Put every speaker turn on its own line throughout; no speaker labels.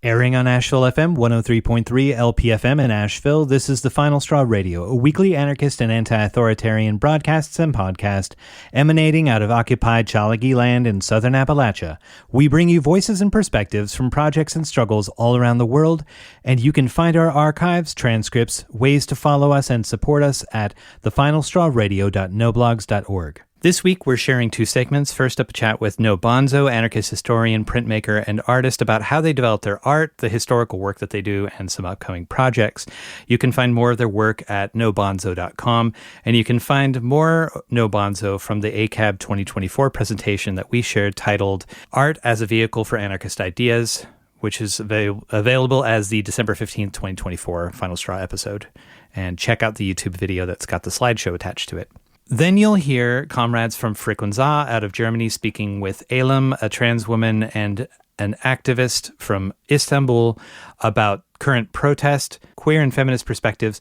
Airing on Asheville FM 103.3 LPFM in Asheville, this is The Final Straw Radio, a weekly anarchist and anti-authoritarian broadcasts and podcast emanating out of occupied Chalagi land in southern Appalachia. We bring you voices and perspectives from projects and struggles all around the world, and you can find our archives, transcripts, ways to follow us and support us at thefinalstrawradio.noblogs.org. This week, we're sharing two segments. First up, a chat with No Bonzo, anarchist historian, printmaker, and artist, about how they develop their art, the historical work that they do, and some upcoming projects. You can find more of their work at nobonzo.com, and you can find more No Bonzo from the ACAB 2024 presentation that we shared titled Art as a Vehicle for Anarchist Ideas, which is available as the December 15th, 2024 Final Straw episode. And check out the YouTube video that's got the slideshow attached to it. Then you'll hear comrades from Frequenza out of Germany speaking with Eylem, a trans woman and an activist from Istanbul, about current protest, queer and feminist perspectives,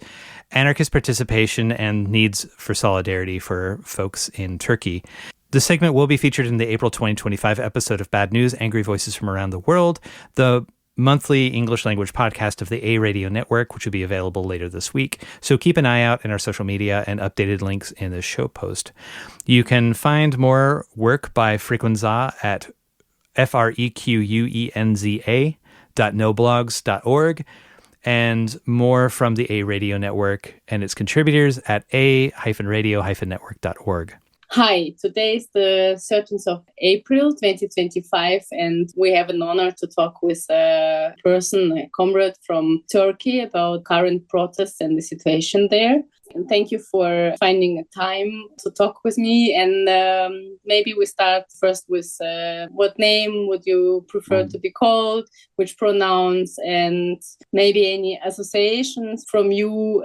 anarchist participation, and needs for solidarity for folks in Turkey. The segment will be featured in the April 2025 episode of Bad News, Angry Voices from Around the World, the monthly English language podcast of the A Radio Network, which will be available later this week. So keep an eye out in our social media and updated links in the show post. You can find more work by Frequenza at frequenza.noblogs.org, and more from the A Radio Network and its contributors at a-radio-network.org.
Hi, today is the 13th of April 2025, and we have an honor to talk with a person, a comrade from Turkey, about current protests and the situation there. And thank you for finding a time to talk with me. And maybe we start first with what name would you prefer to be called, which pronouns, and maybe any associations from you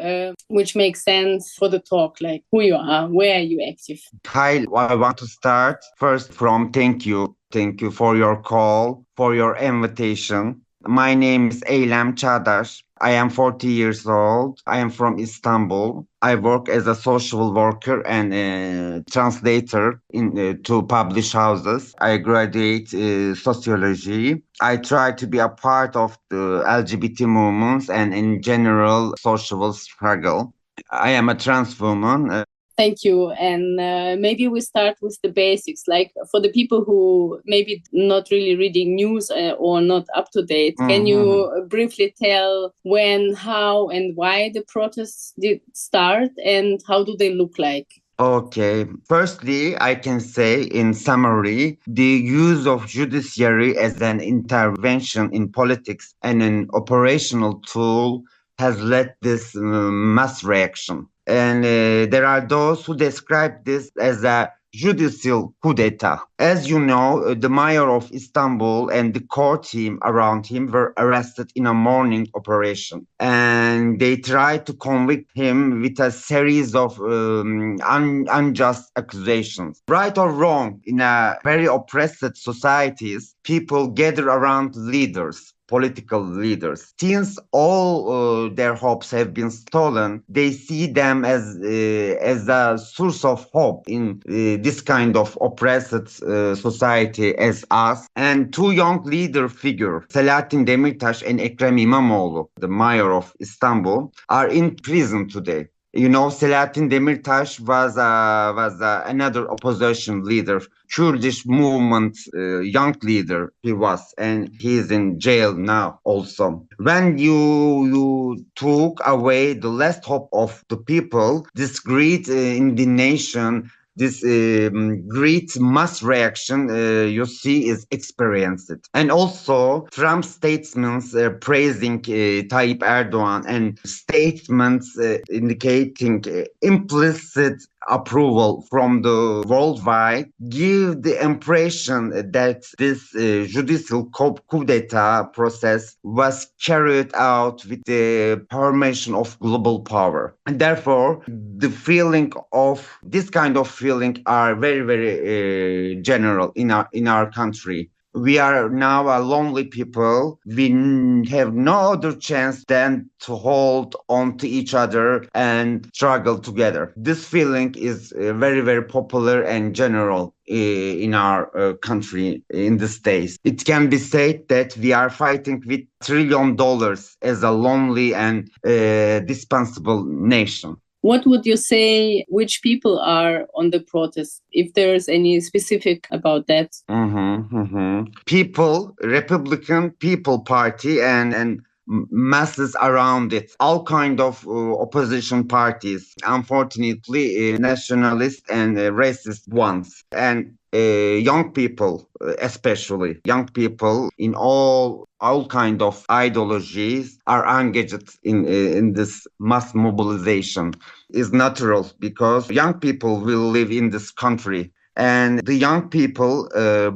which make sense for the talk, like who you are, where are you active?
Hi, I want to start first from thank you. Thank you for your call, for your invitation. My name is Eylem Çağdaş. I am 40 years old. I am from Istanbul. I work as a social worker and translator in to publish houses. I graduate sociology. I try to be a part of the LGBT movements and in general social struggle. I am a trans woman.
Thank you. And maybe we start with the basics, like for the people who maybe not really reading news or not up to date. Can you briefly tell when, how, and why the protests did start and how do they look like?
Okay. Firstly, I can say in summary, the use of judiciary as an intervention in politics and an operational tool has led this mass reaction. And there are those who describe this as a judicial coup d'etat. As you know, the mayor of Istanbul and the core team around him were arrested in a morning operation. And they tried to convict him with a series of unjust accusations. Right or wrong, in a very oppressed societies, people gather around leaders. Political leaders. Since all their hopes have been stolen, they see them as a source of hope in this kind of oppressed society as us. And two young leader figures, Selahattin Demirtas and Ekrem İmamoğlu, the mayor of Istanbul, are in prison today. You know, Selahattin Demirtas was another opposition leader, Kurdish movement young leader he was, and he is in jail now also. When you took away the last hope of the people, this great indignation, this great mass reaction you see is experienced. And also Trump's statements praising Tayyip Erdogan and statements indicating implicit approval from the worldwide give the impression that this judicial coup d'etat process was carried out with the permission of global power. And therefore, the feeling of this kind of feeling are very, very general in our country. We are now a lonely people. We have no other chance than to hold on to each other and struggle together. This feeling is very, very popular and general in our country, in the States. It can be said that we are fighting with $1 trillion as a lonely and dispensable nation.
What would you say which people are on the protest, if there's any specific about that?
People, Republican People Party and masses around it, all kind of opposition parties, unfortunately nationalist and racist ones, and young people, especially young people in all kind of ideologies are engaged in this mass mobilization. Is natural because young people will live in this country, and the young people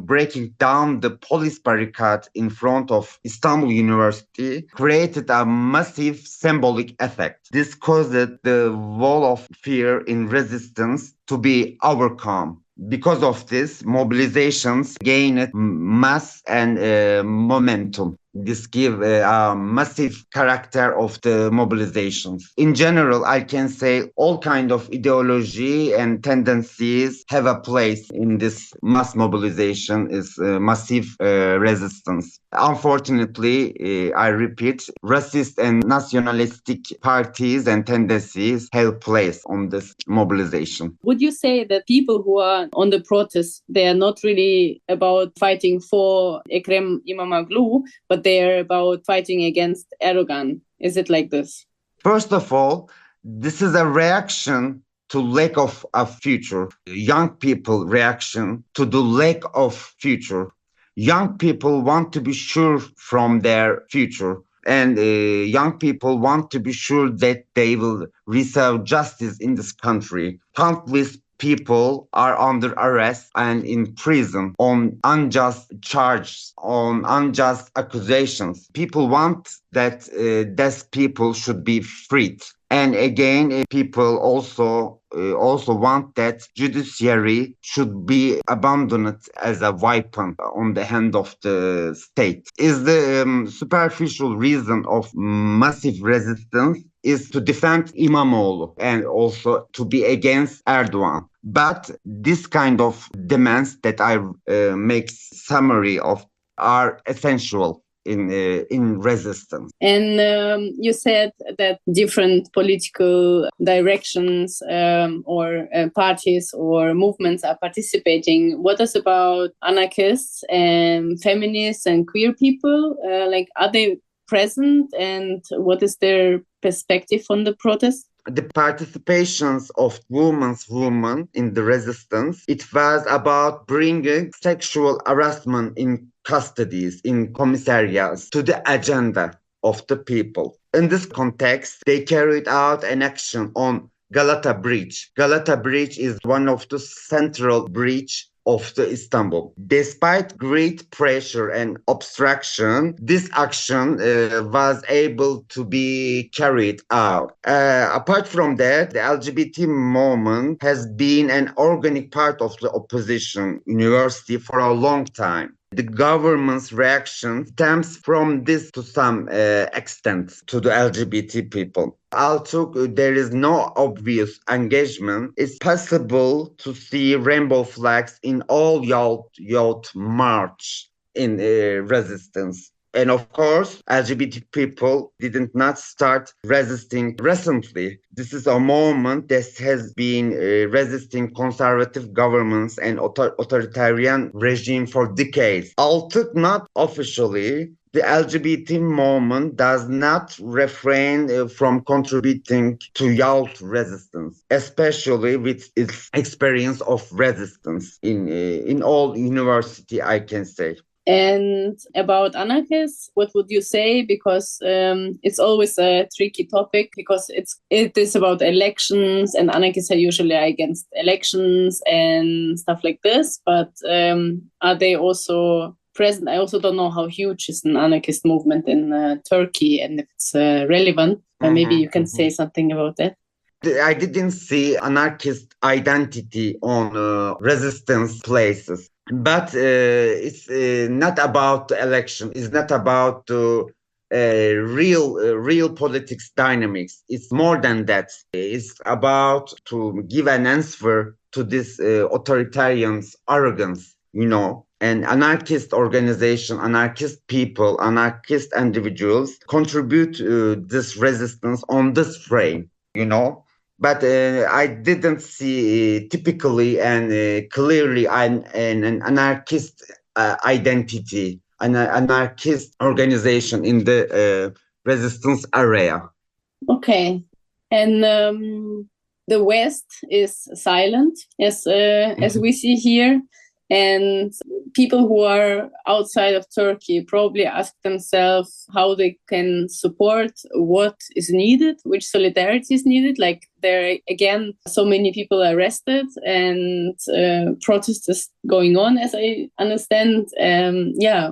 breaking down the police barricade in front of Istanbul University created a massive symbolic effect. This caused the wall of fear in resistance to be overcome. Because of this, mobilizations gained mass and momentum. This gives a massive character of the mobilizations. In general, I can say all kind of ideology and tendencies have a place in this mass mobilization, is massive resistance. Unfortunately, I repeat, racist and nationalistic parties and tendencies have place on this mobilization.
Would you say that people who are on the protest, they are not really about fighting for Ekrem İmamoğlu, but they are about fighting against Erdogan? Is it like this?
First of all, this is a reaction to lack of a future. Young people reaction to the lack of future. Young people want to be sure from their future. And young people want to be sure that they will receive justice in this country. Countless people are under arrest and in prison on unjust charges, on unjust accusations. People want that these people should be freed. And again, people also want that judiciary should be abandoned as a weapon on the hand of the state. Is the superficial reason of massive resistance is to defend İmamoğlu and also to be against Erdogan. But this kind of demands that I make summary of are essential in resistance.
And you said that different political directions or parties or movements are participating. What is about anarchists and feminists and queer people? Are they present, and what is their perspective on the protest?
The participations of women in the resistance, it was about bringing sexual harassment in custodies, in commissariats, to the agenda of the people. In this context, they carried out an action on Galata Bridge. Galata Bridge is one of the central bridge of the Istanbul. Despite great pressure and obstruction, this action was able to be carried out. Apart from that, the LGBT movement has been an organic part of the opposition university for a long time. The government's reaction stems from this to some extent to the LGBT people. Although there is no obvious engagement, it's possible to see rainbow flags in all youth march in resistance. And of course, LGBT people did not start resisting recently. This is a movement that has been resisting conservative governments and authoritarian regime for decades. Although not officially, the LGBT movement does not refrain from contributing to youth resistance, especially with its experience of resistance in all university, I can say.
And about anarchists, what would you say? Because it's always a tricky topic, because it is about elections, and anarchists are usually against elections and stuff like this. But are they also present? I also don't know how huge is an anarchist movement in Turkey, and if it's relevant. Maybe you can say something about that.
I didn't see anarchist identity on resistance places. But it's not about the election. It's not about real politics dynamics. It's more than that. It's about to give an answer to this authoritarian arrogance, And anarchist organization, anarchist people, anarchist individuals contribute to this resistance on this frame, But I didn't see typically and clearly an anarchist identity, an anarchist organization in the resistance area.
Okay. And the West is silent, as we see here. And people who are outside of Turkey probably ask themselves how they can support what is needed, which solidarity is needed. Like there are, again, so many people arrested and protests is going on, as I understand.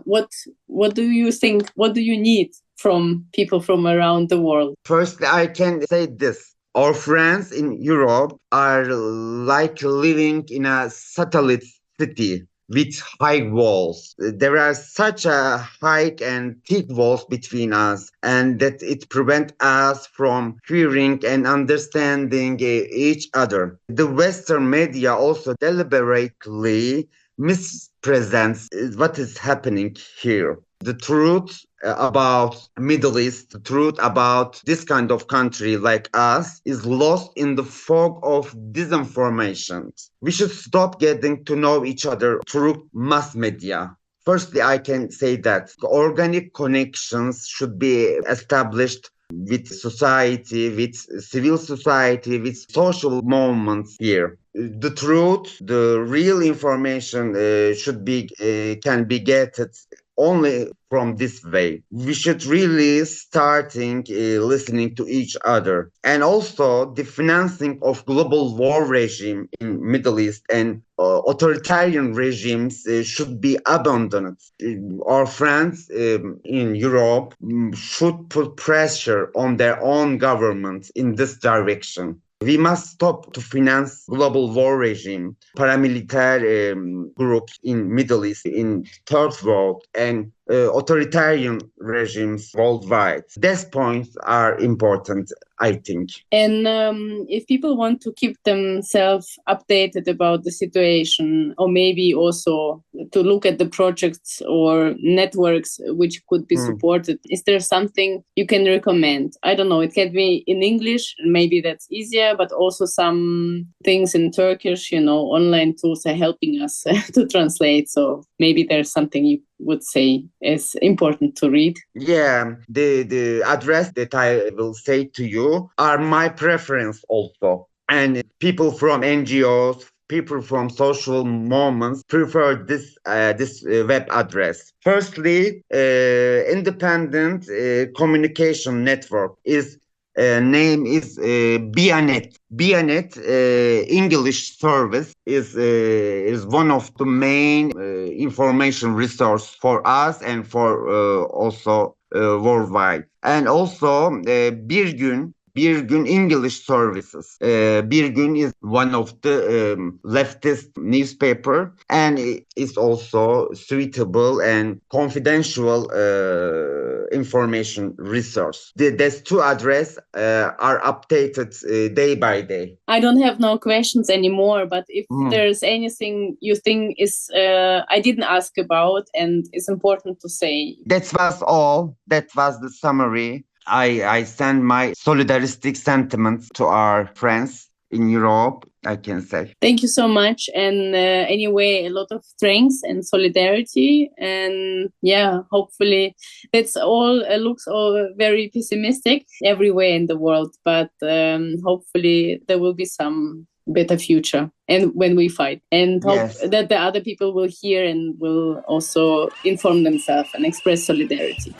What do you think? What do you need from people from around the world?
First, I can say this. Our friends in Europe are like living in a satellite city with high walls. There are such a high and thick walls between us, and that it prevents us from hearing and understanding each other. The Western media also deliberately mispresents what is happening here. The truth about Middle East, the truth about this kind of country like us is lost in the fog of disinformation. We should stop getting to know each other through mass media. Firstly, I can say that organic connections should be established with society, with civil society, with social movements here. The truth, the real information can be gathered only from this way. We should really starting listening to each other. And also the financing of global war regime in Middle East and authoritarian regimes should be abandoned. Our friends in Europe should put pressure on their own governments in this direction. We must stop to finance global war regime, paramilitary groups in Middle East, in Third World, and authoritarian regimes worldwide. These points are important, I think.
And if people want to keep themselves updated about the situation, or maybe also to look at the projects or networks which could be supported, is there something you can recommend? I don't know, it can be in English, maybe that's easier, but also some things in Turkish, online tools are helping us to translate. So maybe there's something you would say is important to read.
Yeah, the address that I will say to you are my preference also. And people from NGOs, people from social movements prefer this web address. Firstly, independent communication network is name is Bianet. Bianet English service is one of the main information resource for us and for also worldwide. And also Bir Gün English services. Bir Gün is one of the leftist newspaper, and it's also suitable and confidential information resource. These two addresses are updated day by day.
I don't have no questions anymore, but if there's anything you think is I didn't ask about and is important to say.
That was all. That was the summary. I send my solidaristic sentiments to our friends in Europe, I can say.
Thank you so much. And anyway, a lot of strength and solidarity. And hopefully that's all looks all very pessimistic everywhere in the world. But hopefully there will be some better future and when we fight, and hope that the other people will hear and will also inform themselves and express solidarity.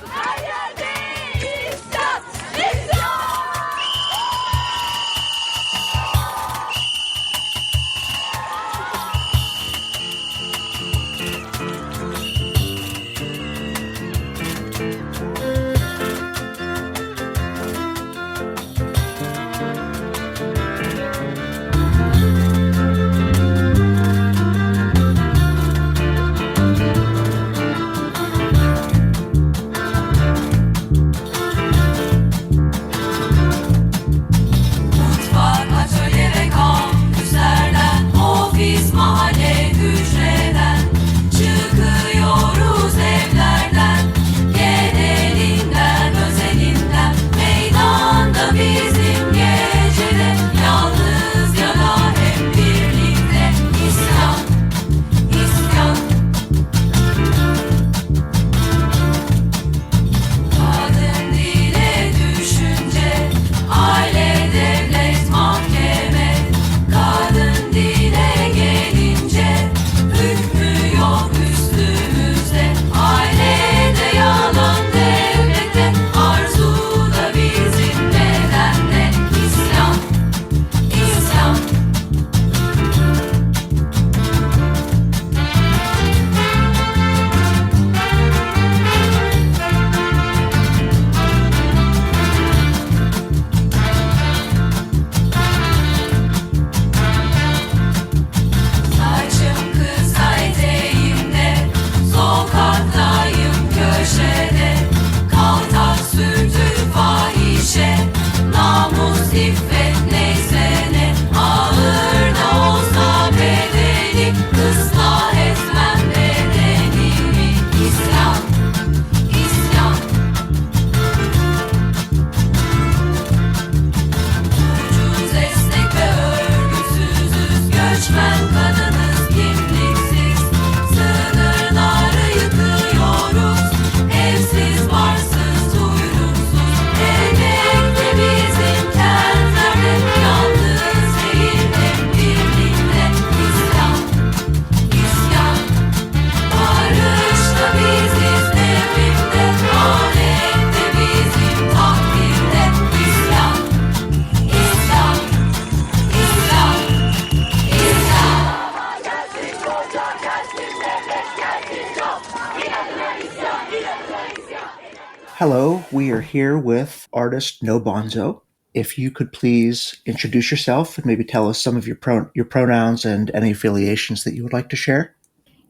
Hello, we are here with artist No Bonzo. If you could please introduce yourself and maybe tell us some of your pronouns and any affiliations that you would like to share.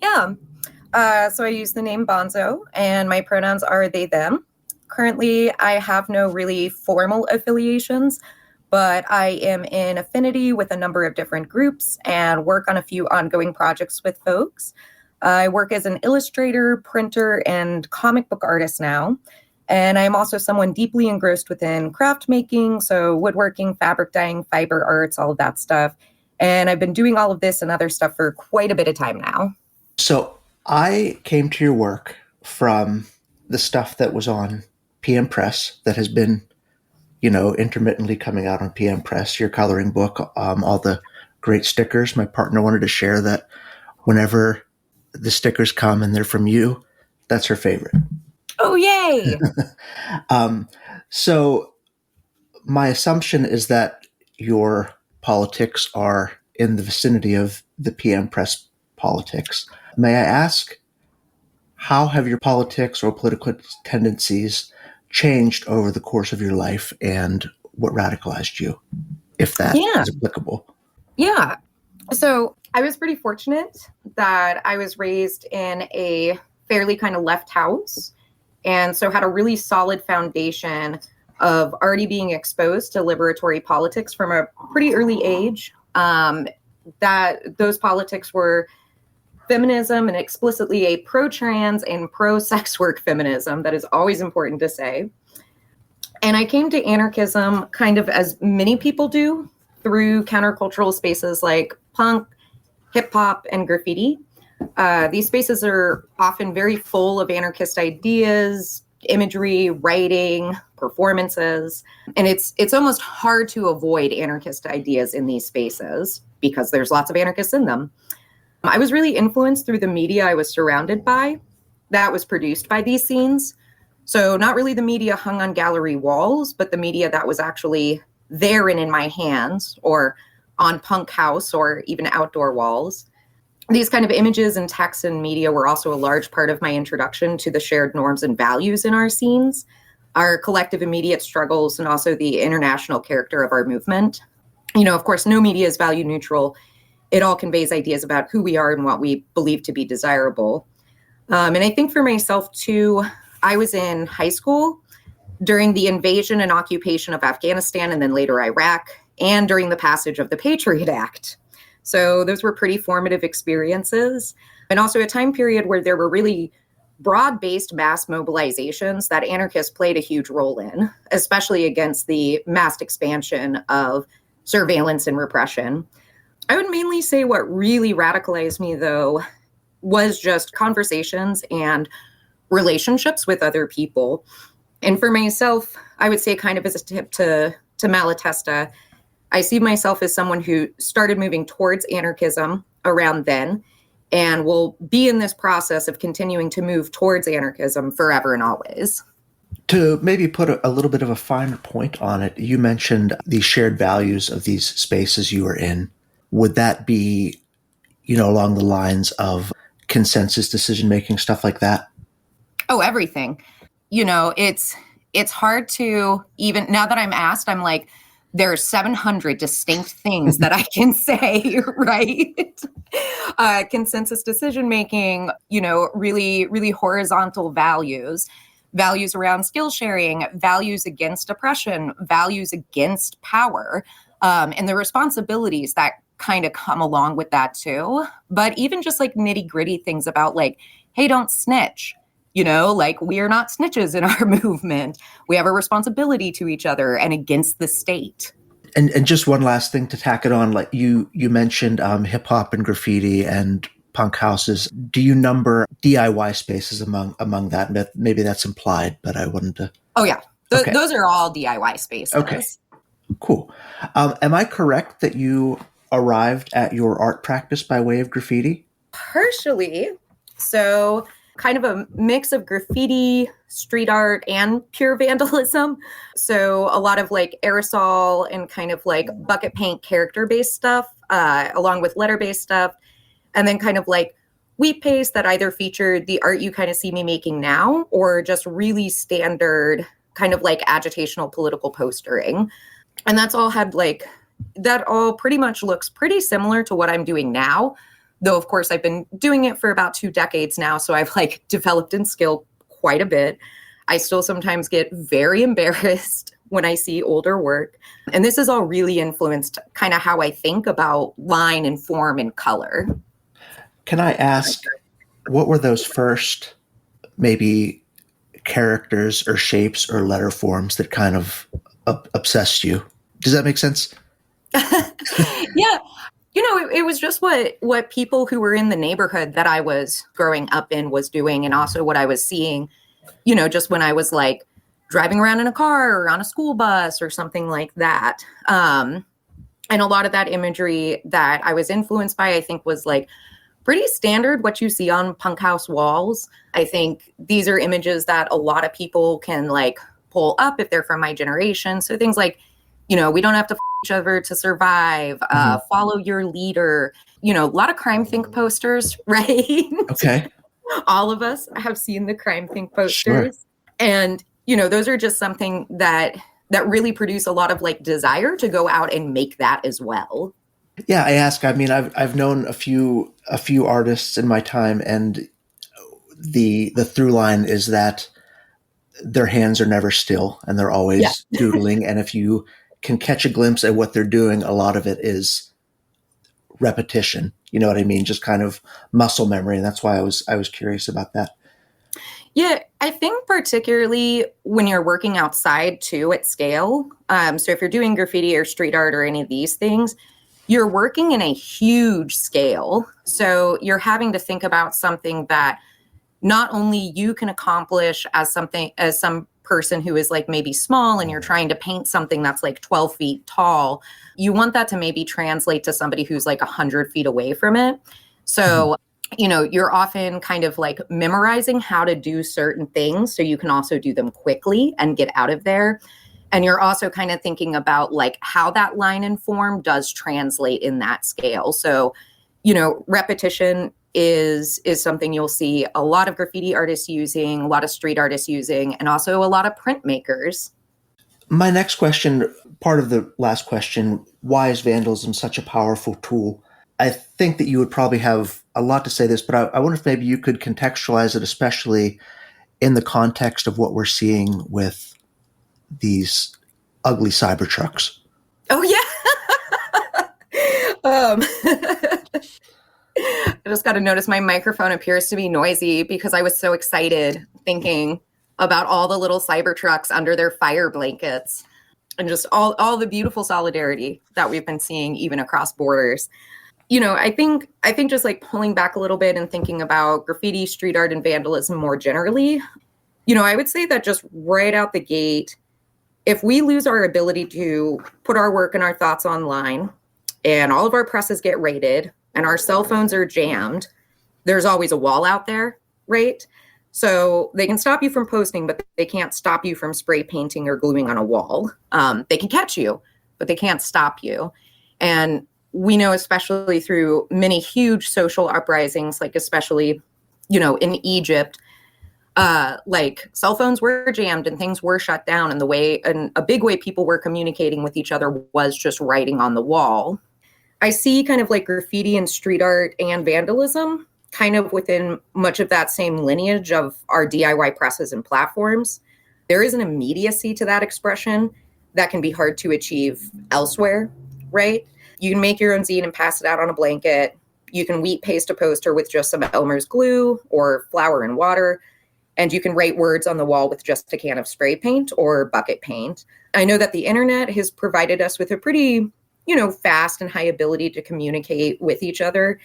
Yeah. So I use the name Bonzo, and my pronouns are they, them. Currently, I have no really formal affiliations, but I am in affinity with a number of different groups and work on a few ongoing projects with folks. I work as an illustrator, printer, and comic book artist now. And I'm also someone deeply engrossed within craft making, so woodworking, fabric dyeing, fiber arts, all of that stuff. And I've been doing all of this and other stuff for quite a bit of time now.
So I came to your work from the stuff that was on PM Press that has been, intermittently coming out on PM Press, your coloring book, all the great stickers. My partner wanted to share that whenever the stickers come and they're from you, that's her favorite.
Oh, yay!
So my assumption is that your politics are in the vicinity of the PM Press politics. May I ask, how have your politics or political tendencies changed over the course of your life, and what radicalized you, if that is applicable?
Yeah. So I was pretty fortunate that I was raised in a fairly kind of left house, and so had a really solid foundation of already being exposed to liberatory politics from a pretty early age. That those politics were feminism, and explicitly a pro-trans and pro-sex work feminism. That is always important to say. And I came to anarchism kind of as many people do, through countercultural spaces like punk, hip hop, and graffiti. These spaces are often very full of anarchist ideas, imagery, writing, performances, and it's almost hard to avoid anarchist ideas in these spaces because there's lots of anarchists in them. I was really influenced through the media I was surrounded by that was produced by these scenes. So not really the media hung on gallery walls, but the media that was actually there and in my hands, or on punk house, or even outdoor walls. These kind of images and texts and media were also a large part of my introduction to the shared norms and values in our scenes, our collective immediate struggles, and also the international character of our movement. Of course, no media is value neutral. It all conveys ideas about who we are and what we believe to be desirable. And I think for myself, too, I was in high school during the invasion and occupation of Afghanistan and then later Iraq, and during the passage of the Patriot Act. So those were pretty formative experiences. And also a time period where there were really broad-based mass mobilizations that anarchists played a huge role in, especially against the mass expansion of surveillance and repression. I would mainly say what really radicalized me, though, was just conversations and relationships with other people. And for myself, I would say, kind of as a tip to Malatesta, I see myself as someone who started moving towards anarchism around then and will be in this process of continuing to move towards anarchism forever and always.
To maybe put a little bit of a finer point on it, you mentioned the shared values of these spaces you are in. Would that be, along the lines of consensus decision-making, stuff like that?
Oh, everything. It's hard to even, now that I'm asked, I'm like, there are 700 distinct things that I can say, right? Consensus decision-making, really, really horizontal values around skill sharing, values against oppression, values against power, and the responsibilities that kind of come along with that too. But even just like nitty-gritty things about like, hey, don't snitch. We are not snitches in our movement. We have a responsibility to each other and against the state.
And just one last thing to tack it on, like you mentioned hip hop and graffiti and punk houses. Do you number DIY spaces among that? Maybe that's implied, but I wanted to.
Oh yeah,
Okay.
Those are all DIY spaces.
Okay, cool. Am I correct that you arrived at your art practice by way of graffiti?
Partially. So kind of a mix of graffiti, street art, and pure vandalism. So a lot of like aerosol and kind of like bucket paint character-based stuff, along with letter-based stuff. And then kind of like wheat paste that either featured the art you kind of see me making now, or just really standard kind of like agitational political postering. And that's all had like, that all pretty much looks pretty similar to what I'm doing now. Though, of course, I've been doing it for about 2 decades now. So I've like developed in skill quite a bit. I still sometimes get very embarrassed when I see older work. And this has all really influenced kind of how I think about line and form and color.
Can I ask, what were those first maybe characters or shapes or letter forms that kind of obsessed you? Does that make sense?
Yeah. It was just what people who were in the neighborhood that I was growing up in was doing, and also what I was seeing, just when I was like driving around in a car or on a school bus or something like that. And a lot of that imagery that I was influenced by, I think, was like pretty standard what you see on punk house walls. I think these are images that a lot of people can like pull up if they're from my generation. So things like, we don't have to each other to survive, follow your leader, a lot of Crime Think posters, right?
Okay.
All of us have seen the Crime Think posters.
Sure.
And, those are just something that really produce a lot of like desire to go out and make that as well.
Yeah, I ask. I mean, I've known a few artists in my time, and the through line is that their hands are never still and they're always doodling. And if you can catch a glimpse at what they're doing, a lot of it is repetition. You know what I mean? Just kind of muscle memory. And that's why I was curious about that.
Yeah, I think particularly when you're working outside too at scale. So if you're doing graffiti or street art or any of these things, you're working in a huge scale. So you're having to think about something that not only you can accomplish as some person who is like maybe small, and you're trying to paint something that's like 12 feet tall, you want that to maybe translate to somebody who's like 100 feet away from it. So you're often kind of like memorizing how to do certain things so you can also do them quickly and get out of there. And you're also kind of thinking about like how that line and form does translate in that scale. So, repetition is something you'll see a lot of graffiti artists using, a lot of street artists using, and also a lot of printmakers.
My next question, part of the last question, why is vandalism such a powerful tool? I think that you would probably have a lot to say this, but I wonder if maybe you could contextualize it, especially in the context of what we're seeing with these ugly Cybertrucks.
Oh, yeah. I just got to notice my microphone appears to be noisy because I was so excited thinking about all the little Cybertrucks under their fire blankets and just all the beautiful solidarity that we've been seeing even across borders. I think just like pulling back a little bit and thinking about graffiti, street art, and vandalism more generally, I would say that just right out the gate, if we lose our ability to put our work and our thoughts online and all of our presses get raided and our cell phones are jammed, there's always a wall out there, right? So they can stop you from posting, but they can't stop you from spray painting or gluing on a wall. They can catch you, but they can't stop you. And we know, especially through many huge social uprisings, like especially, in Egypt, like cell phones were jammed and things were shut down. And a big way people were communicating with each other was just writing on the wall. I see kind of like graffiti and street art and vandalism kind of within much of that same lineage of our DIY presses and platforms. There is an immediacy to that expression that can be hard to achieve elsewhere, right? You can make your own zine and pass it out on a blanket. You can wheat paste a poster with just some Elmer's glue or flour and water. And you can write words on the wall with just a can of spray paint or bucket paint. I know that the internet has provided us with a pretty, fast and high ability to communicate with each other,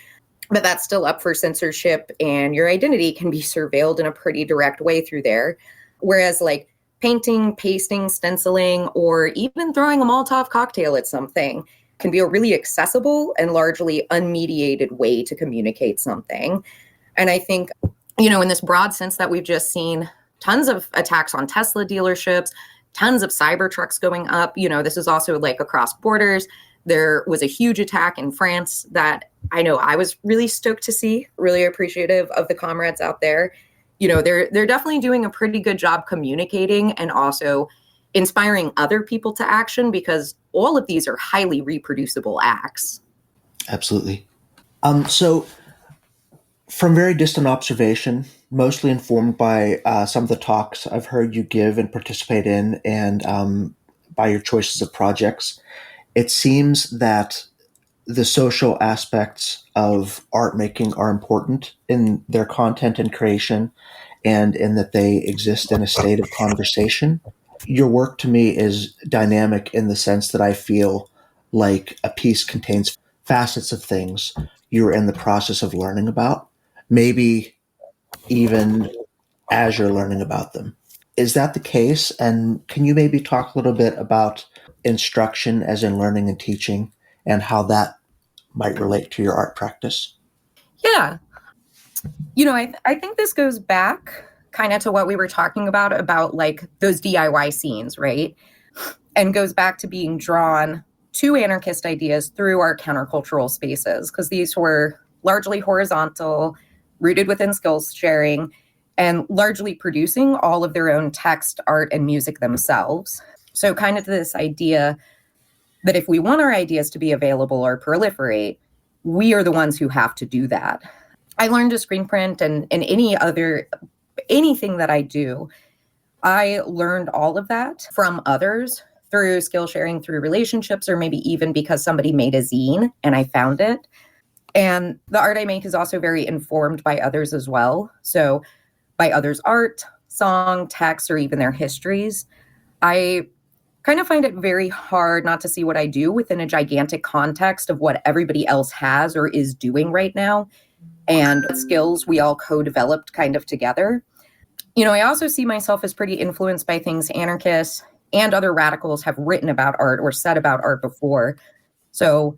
but that's still up for censorship, and your identity can be surveilled in a pretty direct way through there. Whereas like painting, pasting, stenciling, or even throwing a Molotov cocktail at something can be a really accessible and largely unmediated way to communicate something. And I think, in this broad sense that we've just seen tons of attacks on Tesla dealerships, tons of Cybertrucks going up, this is also like across borders. There was a huge attack in France that I know I was really stoked to see, really appreciative of the comrades out there. They're definitely doing a pretty good job communicating and also inspiring other people to action, because all of these are highly reproducible acts.
Absolutely. So from very distant observation, mostly informed by some of the talks I've heard you give and participate in, and by your choices of projects, it seems that the social aspects of art making are important in their content and creation, and in that they exist in a state of conversation. Your work to me is dynamic in the sense that I feel like a piece contains facets of things you're in the process of learning about, maybe even as you're learning about them. Is that the case? And can you maybe talk a little bit about instruction, as in learning and teaching, and how that might relate to your art practice?
Yeah. I think this goes back kind of to what we were talking about like those DIY scenes, right? And goes back to being drawn to anarchist ideas through our countercultural spaces, because these were largely horizontal, rooted within skills sharing, and largely producing all of their own text, art, and music themselves. So kind of this idea that if we want our ideas to be available or proliferate, we are the ones who have to do that. I learned to screen print and anything that I do, I learned all of that from others through skill sharing, through relationships, or maybe even because somebody made a zine and I found it. And the art I make is also very informed by others as well. So by others' art, song, text, or even their histories. I kind of find it very hard not to see what I do within a gigantic context of what everybody else has or is doing right now, and skills we all co-developed kind of together. I also see myself as pretty influenced by things anarchists and other radicals have written about art or said about art before. So,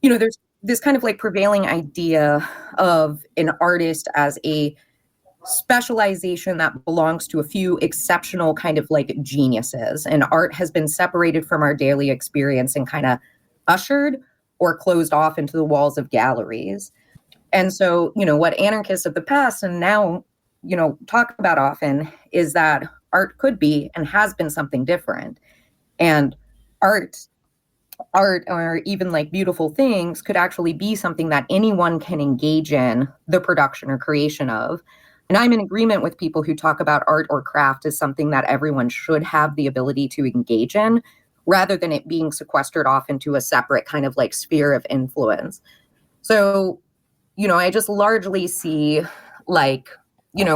there's this kind of like prevailing idea of an artist as a specialization that belongs to a few exceptional kind of like geniuses, and art has been separated from our daily experience and kind of ushered or closed off into the walls of galleries. And so, what anarchists of the past and now, talk about often is that art could be and has been something different. And art or even like beautiful things could actually be something that anyone can engage in the production or creation of. And I'm in agreement with people who talk about art or craft as something that everyone should have the ability to engage in, rather than it being sequestered off into a separate kind of like sphere of influence. So, I just largely see like,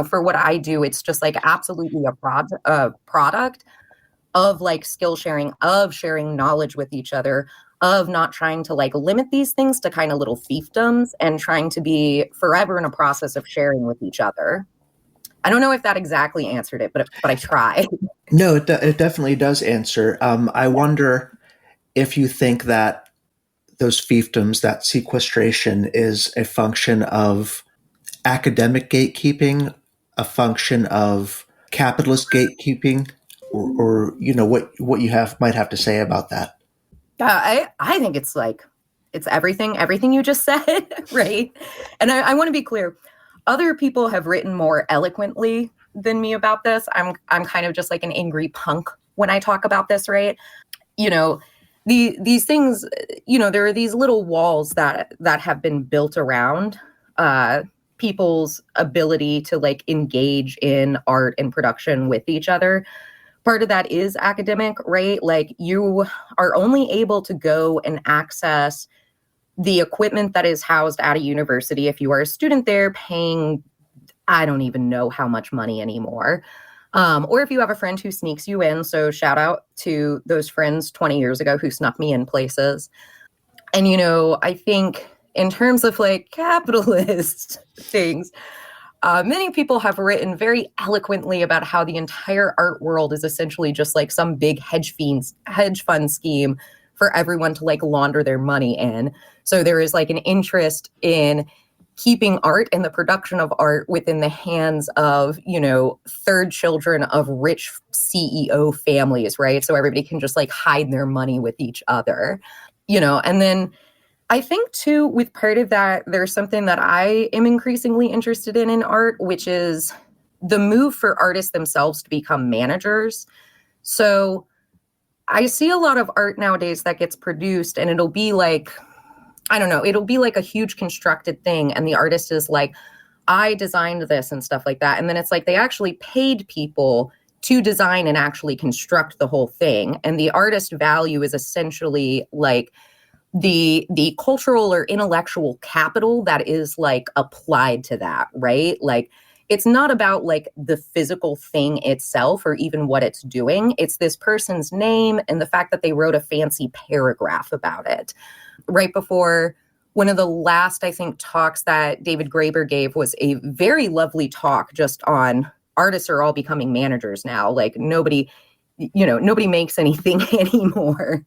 for what I do, it's just like absolutely a product of like skill sharing, of sharing knowledge with each other, of not trying to like limit these things to kind of little fiefdoms, and trying to be forever in a process of sharing with each other. I don't know if that exactly answered it, but I tried.
No, it definitely does answer. I wonder if you think that those fiefdoms, that sequestration, is a function of academic gatekeeping, a function of capitalist gatekeeping, or what you might have to say about that.
I think it's everything you just said, right? And I want to be clear. Other people have written more eloquently than me about this. I'm kind of just like an angry punk when I talk about this, right? These things, there are these little walls that have been built around people's ability to like engage in art and production with each other. Part of that is academic, right? Like you are only able to go and access the equipment that is housed at a university if you are a student there paying, I don't even know how much money anymore. Or if you have a friend who sneaks you in. So shout out to those friends 20 years ago who snuck me in places. And, I think in terms of like capitalist things, many people have written very eloquently about how the entire art world is essentially just like some big hedge fund scheme for everyone to like launder their money in. So there is like an interest in keeping art and the production of art within the hands of, third children of rich CEO families, right? So everybody can just like hide their money with each other. And then I think too, with part of that, there's something that I am increasingly interested in art, which is the move for artists themselves to become managers. So I see a lot of art nowadays that gets produced and it'll be like, I don't know, it'll be like a huge constructed thing. And the artist is like, I designed this and stuff like that. And then it's like they actually paid people to design and actually construct the whole thing. And the artist value is essentially like the cultural or intellectual capital that is like applied to that, right? Like it's not about like the physical thing itself or even what it's doing. It's this person's name and the fact that they wrote a fancy paragraph about it. Right before one of the last, I think, talks that David Graeber gave was a very lovely talk just on artists are all becoming managers now. Like nobody makes anything anymore.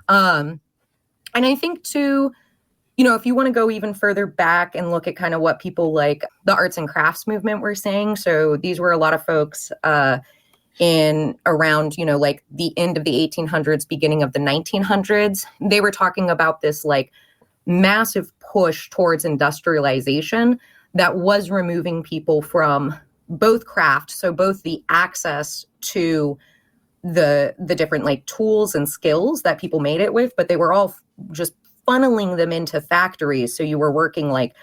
And I think too, if you want to go even further back and look at kind of what people like the arts and crafts movement were saying. So these were a lot of folks in around, like the end of the 1800s, beginning of the 1900s. They were talking about this like massive push towards industrialization that was removing people from both craft. So both the access to the different like tools and skills that people made it with, but they were all just funneling them into factories. So you were working like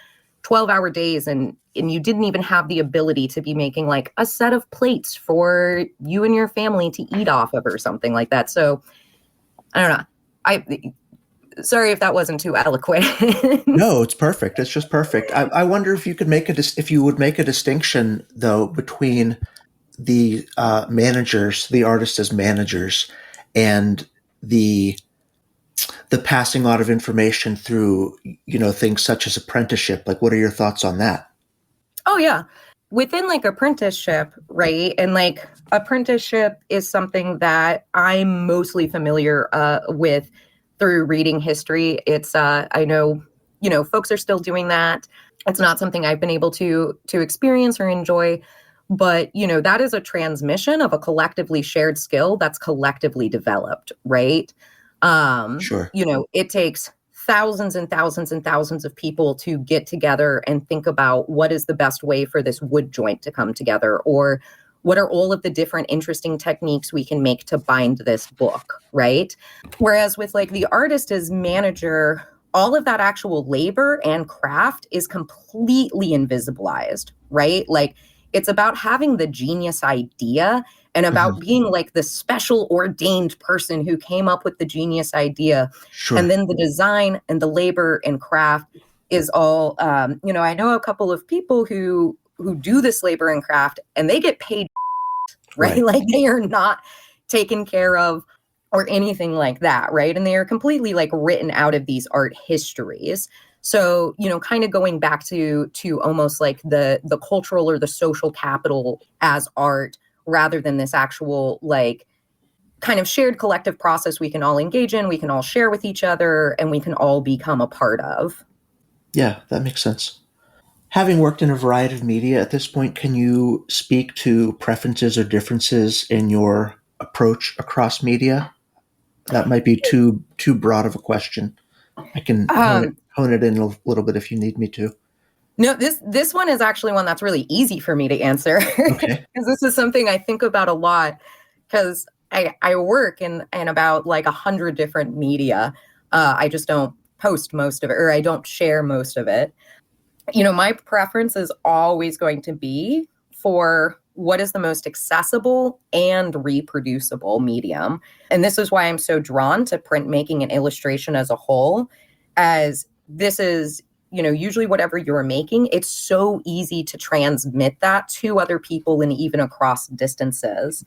12-hour days and you didn't even have the ability to be making like a set of plates for you and your family to eat off of or something like that. So I don't know. Sorry if that wasn't too eloquent.
No, it's perfect. It's just perfect. I wonder if you could if you would make a distinction though between the managers, the artists as managers, and the passing out of information through, things such as apprenticeship. Like, what are your thoughts on that?
Oh, yeah. Within like apprenticeship, right? And like apprenticeship is something that I'm mostly familiar with through reading history. It's, I know, folks are still doing that. It's not something I've been able to experience or enjoy. But, that is a transmission of a collectively shared skill that's collectively developed, right?
Sure.
It takes thousands and thousands and thousands of people to get together and think about what is the best way for this wood joint to come together, or what are all of the different interesting techniques we can make to bind this book, right? Whereas with like the artist as manager, all of that actual labor and craft is completely invisibilized, right? Like it's about having the genius idea and about being like the special ordained person who came up with the genius idea.
Sure.
And then the design and the labor and craft is all, I know a couple of people who do this labor and craft and they get paid, right? Like they are not taken care of or anything like that, right? And they are completely like written out of these art histories. So, kind of going back to almost like the cultural or the social capital as art, rather than this actual like kind of shared collective process we can all engage in, we can all share with each other, and we can all become a part of.
Yeah, that makes sense. Having worked in a variety of media at this point, can you speak to preferences or differences in your approach across media? That might be too broad of a question. I can hone it in a little bit if you need me to.
No, this one is actually one that's really easy for me to answer.
Okay.
Because this is something I think about a lot, because I work in about like 100 different media. I just don't post most of it, or I don't share most of it. My preference is always going to be for what is the most accessible and reproducible medium. And this is why I'm so drawn to printmaking and illustration as a whole, as this is, usually whatever you're making, it's so easy to transmit that to other people and even across distances.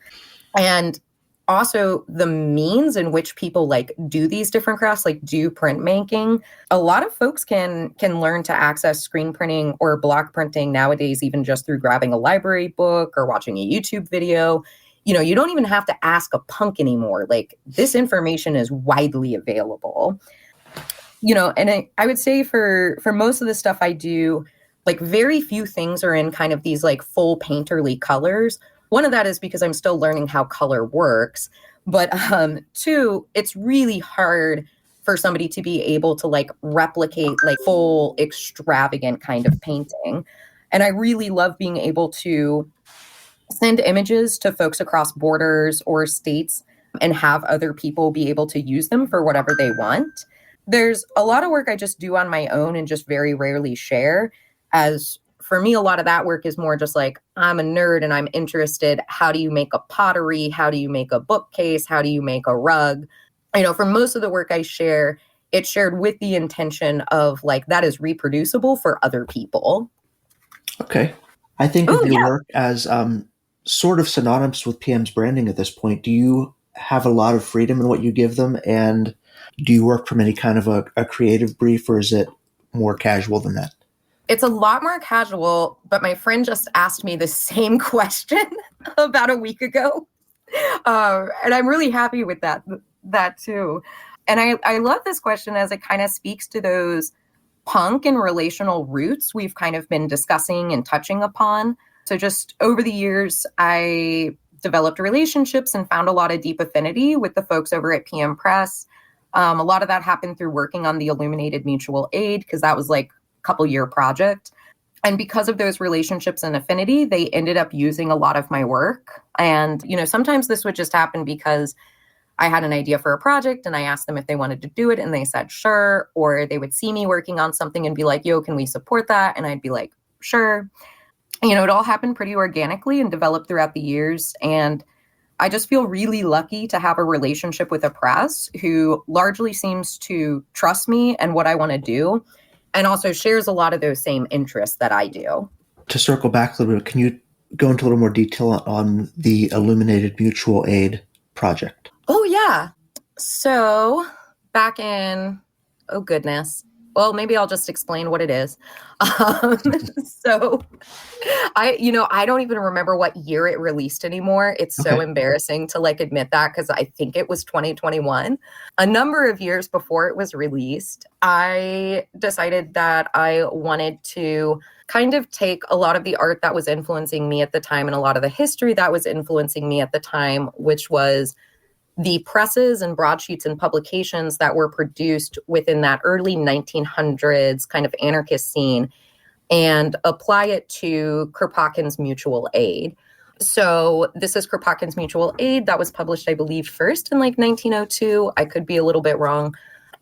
And also the means in which people like do these different crafts, like do printmaking. A lot of folks can learn to access screen printing or block printing nowadays, even just through grabbing a library book or watching a YouTube video. You don't even have to ask a punk anymore. Like this information is widely available. And I would say for most of the stuff I do, like very few things are in kind of these like full painterly colors. One of that is because I'm still learning how color works. But two, it's really hard for somebody to be able to like replicate like full extravagant kind of painting. And I really love being able to send images to folks across borders or states and have other people be able to use them for whatever they want. There's a lot of work I just do on my own and just very rarely share. As for me, a lot of that work is more just like, I'm a nerd and I'm interested. How do you make a pottery? How do you make a bookcase? How do you make a rug? You know, for most of the work I share, it's shared with the intention of like, that is reproducible for other people.
Okay. I think of your work as sort of synonymous with PM's branding at this point. Do you have a lot of freedom in what you give them? And do you work from any kind of a creative brief, or is it more casual than that?
It's a lot more casual, but my friend just asked me the same question about a week ago. And I'm really happy with that too. And I love this question as it kind of speaks to those punk and relational roots we've kind of been discussing and touching upon. So just over the years, I developed relationships and found a lot of deep affinity with the folks over at PM Press. A lot of that happened through working on the Illuminated Mutual Aid, because that was like a couple-year project. And because of those relationships and affinity, they ended up using a lot of my work. And, you know, sometimes this would just happen because I had an idea for a project and I asked them if they wanted to do it and they said, sure. Or they would see me working on something and be like, yo, can we support that? And I'd be like, sure. You know, it all happened pretty organically and developed throughout the years. And I just feel really lucky to have a relationship with a press who largely seems to trust me and what I want to do, and also shares a lot of those same interests that I do.
To circle back a little bit, can you go into a little more detail on the Illuminated Mutual Aid project?
Oh, yeah. So back in, oh, goodness. Well, maybe I'll just explain what it is. So I don't even remember what year it released anymore. It's so embarrassing to like admit that, because I think it was 2021. A number of years before it was released, I decided that I wanted to kind of take a lot of the art that was influencing me at the time and a lot of the history that was influencing me at the time, which was the presses and broadsheets and publications that were produced within that early 1900s kind of anarchist scene, and apply it to Kropotkin's Mutual Aid. So this is Kropotkin's Mutual Aid that was published, I believe, first in like 1902. I could be a little bit wrong.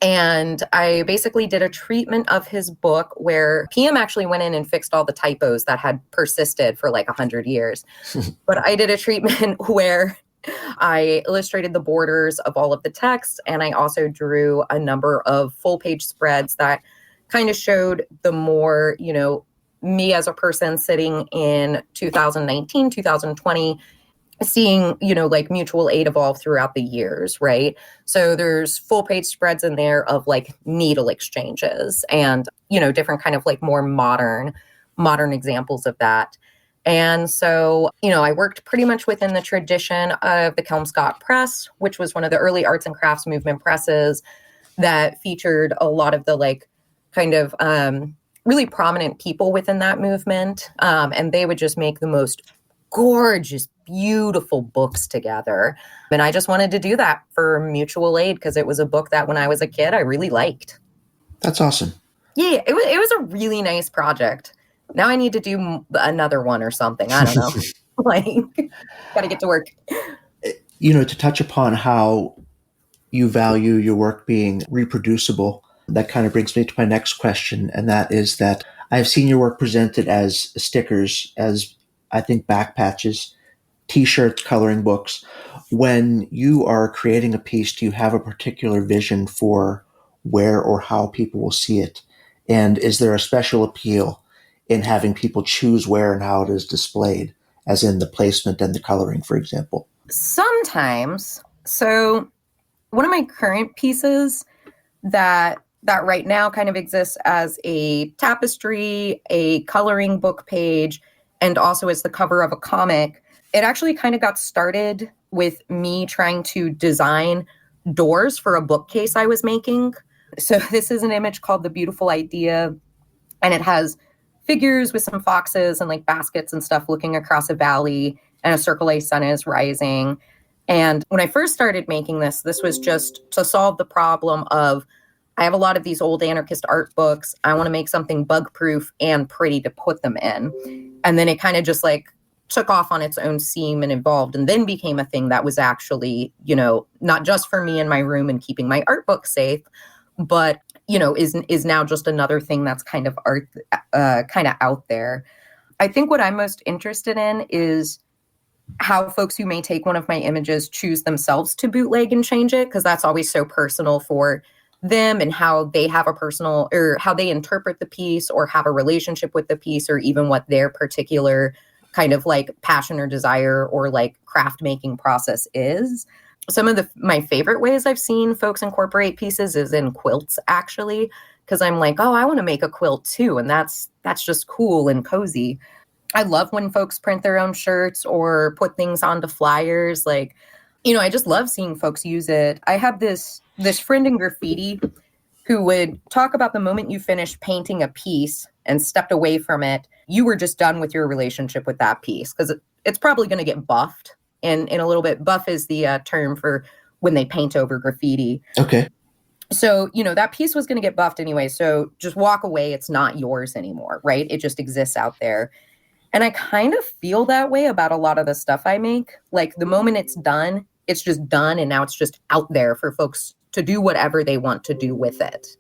And I basically did a treatment of his book where PM actually went in and fixed all the typos that had persisted for like 100 years. But I did a treatment where I illustrated the borders of all of the text, and I also drew a number of full-page spreads that kind of showed the more, you know, me as a person sitting in 2019, 2020, seeing, you know, like mutual aid evolve throughout the years, right? So there's full-page spreads in there of like needle exchanges and, you know, different kind of like more modern examples of that. And so, you know, I worked pretty much within the tradition of the Kelmscott Press, which was one of the early arts and crafts movement presses that featured a lot of the like kind of really prominent people within that movement. And they would just make the most gorgeous, beautiful books together. And I just wanted to do that for Mutual Aid because it was a book that when I was a kid, I really liked.
That's awesome.
Yeah, it was a really nice project. Now I need to do another one or something. I don't know. Like, got to get to work.
You know, to touch upon how you value your work being reproducible, that kind of brings me to my next question. And that is that I've seen your work presented as stickers, as I think back patches, T-shirts, coloring books. When you are creating a piece, do you have a particular vision for where or how people will see it? And is there a special appeal in having people choose where and how it is displayed, as in the placement and the coloring, for example?
Sometimes. So one of my current pieces that right now kind of exists as a tapestry, a coloring book page, and also as the cover of a comic, it actually kind of got started with me trying to design doors for a bookcase I was making. So this is an image called The Beautiful Idea, and it has figures with some foxes and like baskets and stuff looking across a valley, and a circle-A sun is rising. And when I first started making this was just to solve the problem of, I have a lot of these old anarchist art books. I want to make something bug-proof and pretty to put them in. And then it kind of just like took off on its own steam and evolved, and then became a thing that was actually, not just for me in my room and keeping my art book safe, but, is now just another thing that's kind of art, kind of out there. I think what I'm most interested in is how folks who may take one of my images choose themselves to bootleg and change it, because that's always so personal for them and how they have a personal, or how they interpret the piece or have a relationship with the piece, or even what their particular kind of like passion or desire or like craft making process is. Some of my favorite ways I've seen folks incorporate pieces is in quilts, actually, because I'm like, oh, I want to make a quilt too, and that's just cool and cozy. I love when folks print their own shirts or put things onto flyers. Like, I just love seeing folks use it. I have this friend in Graffiti who would talk about the moment you finished painting a piece and stepped away from it, you were just done with your relationship with that piece, because it's probably going to get buffed in a little bit. Buff is the term for when they paint over graffiti.
Okay.
So, that piece was going to get buffed anyway. So just walk away. It's not yours anymore, right? It just exists out there. And I kind of feel that way about a lot of the stuff I make. Like the moment it's done, it's just done. And now it's just out there for folks to do whatever they want to do with it.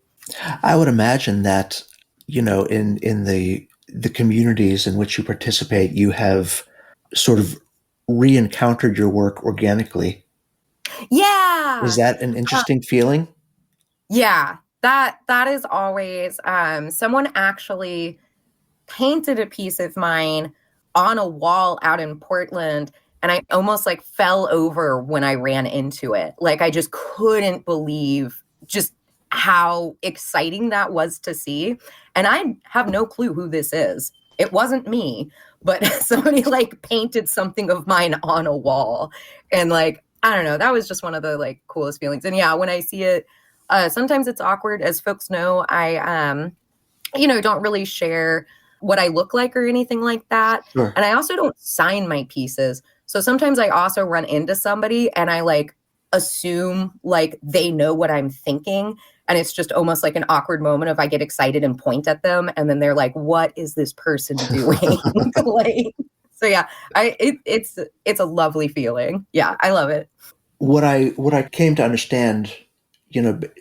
I would imagine that, in the communities in which you participate, you have sort of re-encountered your work organically.
Yeah.
Is that an interesting feeling?
Yeah, that is always, someone actually painted a piece of mine on a wall out in Portland, and I almost like fell over when I ran into it. Like I just couldn't believe just how exciting that was to see. And I have no clue who this is. It wasn't me, but somebody like painted something of mine on a wall. And like, I don't know, that was just one of the like coolest feelings. And yeah, when I see it, sometimes it's awkward. As folks know, I, don't really share what I look like or anything like that.
Sure.
And I also don't sign my pieces. So sometimes I also run into somebody and I like assume like they know what I'm thinking. And it's just almost like an awkward moment if I get excited and point at them. And then they're like, what is this person doing? So yeah, it's a lovely feeling. Yeah, I love it.
What I came to understand,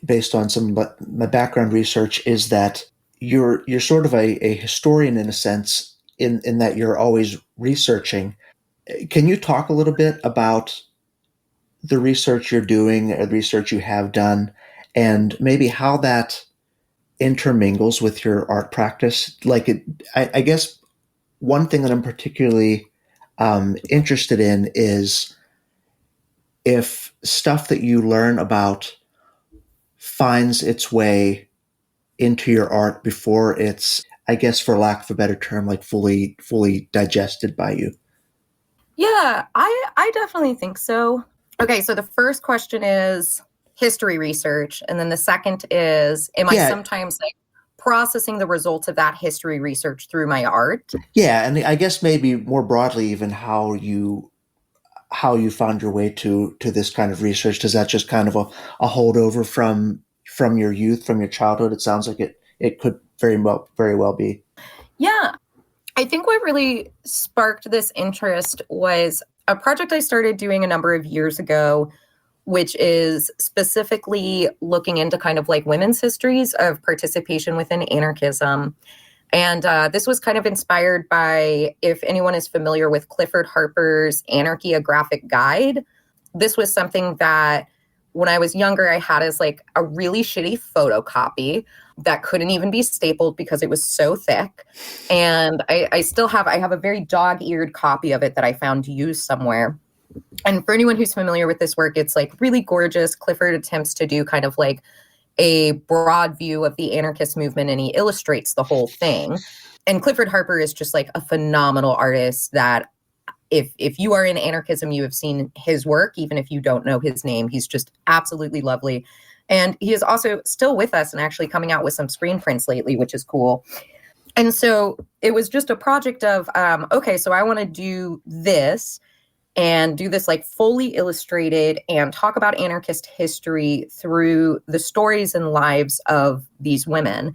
based on some of my background research, is that you're sort of a historian in a sense, in that you're always researching. Can you talk a little bit about the research you're doing, or the research you have done, and maybe how that intermingles with your art practice? Like, I guess one thing that I'm particularly interested in is if stuff that you learn about finds its way into your art before it's, I guess, for lack of a better term, like fully digested by you.
Yeah, I definitely think so. Okay, so the first question is history research. And then the second is, am I sometimes like processing the results of that history research through my art?
Yeah, and I guess maybe more broadly, even how you found your way to this kind of research. Does that just kind of a holdover from your youth, from your childhood? It sounds like it could very well be.
Yeah. I think what really sparked this interest was a project I started doing a number of years ago, which is specifically looking into kind of like women's histories of participation within anarchism. And this was kind of inspired by, if anyone is familiar with Clifford Harper's Anarchy, a Graphic Guide. This was something that when I was younger, I had as like a really shitty photocopy that couldn't even be stapled because it was so thick. And I have a very dog-eared copy of it that I found used somewhere. And for anyone who's familiar with this work, it's like really gorgeous. Clifford attempts to do kind of like a broad view of the anarchist movement, and he illustrates the whole thing. And Clifford Harper is just like a phenomenal artist that if you are in anarchism, you have seen his work, even if you don't know his name. He's just absolutely lovely. And he is also still with us and actually coming out with some screen prints lately, which is cool. And so it was just a project of, okay, so I want to do this. and do this like fully illustrated and talk about anarchist history through the stories and lives of these women.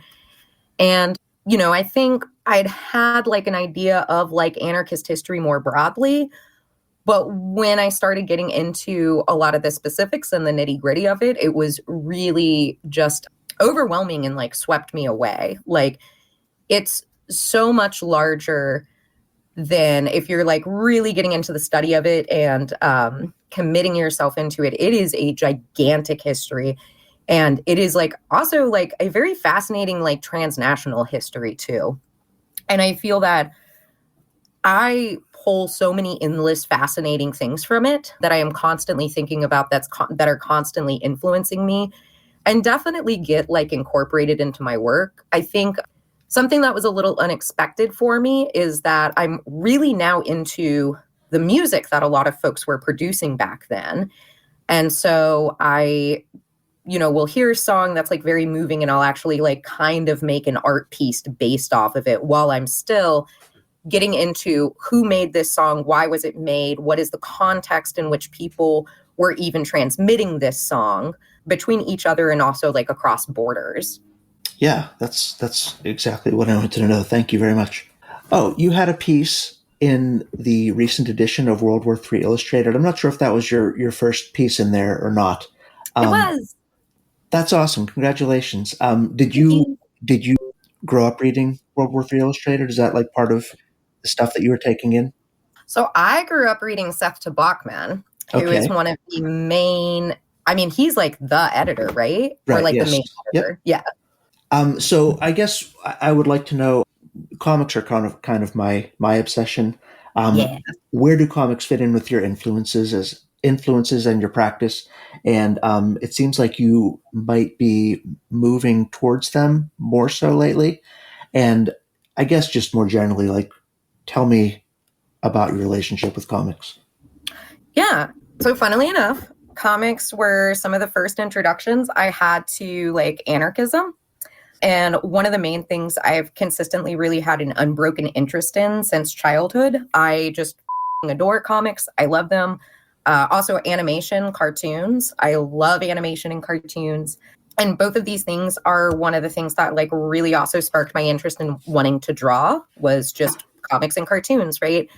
And, I think I'd had like an idea of like anarchist history more broadly. But when I started getting into a lot of the specifics and the nitty gritty of it, it was really just overwhelming and like swept me away. Like, it's so much larger than if you're like really getting into the study of it and committing yourself into it. It is a gigantic history. And it is like also like a very fascinating like transnational history too. And I feel that I pull so many endless fascinating things from it that I am constantly thinking about that are constantly influencing me, and definitely get like incorporated into my work. I think something that was a little unexpected for me is that I'm really now into the music that a lot of folks were producing back then. And so I will hear a song that's like very moving, and I'll actually like kind of make an art piece based off of it while I'm still getting into who made this song, why was it made, what is the context in which people were even transmitting this song between each other and also like across borders.
Yeah, that's exactly what I wanted to know. Thank you very much. Oh, you had a piece in the recent edition of World War III Illustrated. I'm not sure if that was your first piece in there or not.
It was.
That's awesome. Congratulations. Did you grow up reading World War III Illustrated? Is that like part of the stuff that you were taking in?
So I grew up reading Seth Bachman, who is one of the main, he's like the editor, right?
Right,
or like
yes.
the main editor. Yep. Yeah.
So I guess I would like to know, comics are kind of my obsession. Where do comics fit in with your influences and your practice? And it seems like you might be moving towards them more so lately. And I guess just more generally, like, tell me about your relationship with comics.
Yeah. So funnily enough, comics were some of the first introductions I had to like anarchism. And one of the main things I've consistently really had an unbroken interest in since childhood. I just adore comics. I love them. Also animation, cartoons. I love animation and cartoons. And both of these things are one of the things that like really also sparked my interest in wanting to draw, was just comics and cartoons, right?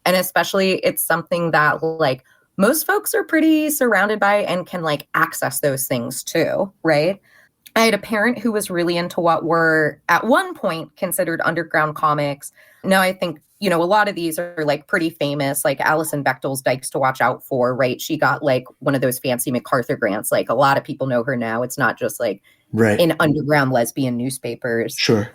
And especially it's something that like most folks are pretty surrounded by and can like access those things too, right? I had a parent who was really into what were at one point considered underground comics. Now I think, a lot of these are like pretty famous, like Alison Bechdel's Dykes to Watch Out For, right? She got like one of those fancy MacArthur grants. Like a lot of people know her now. It's not just like in underground lesbian newspapers.
Sure.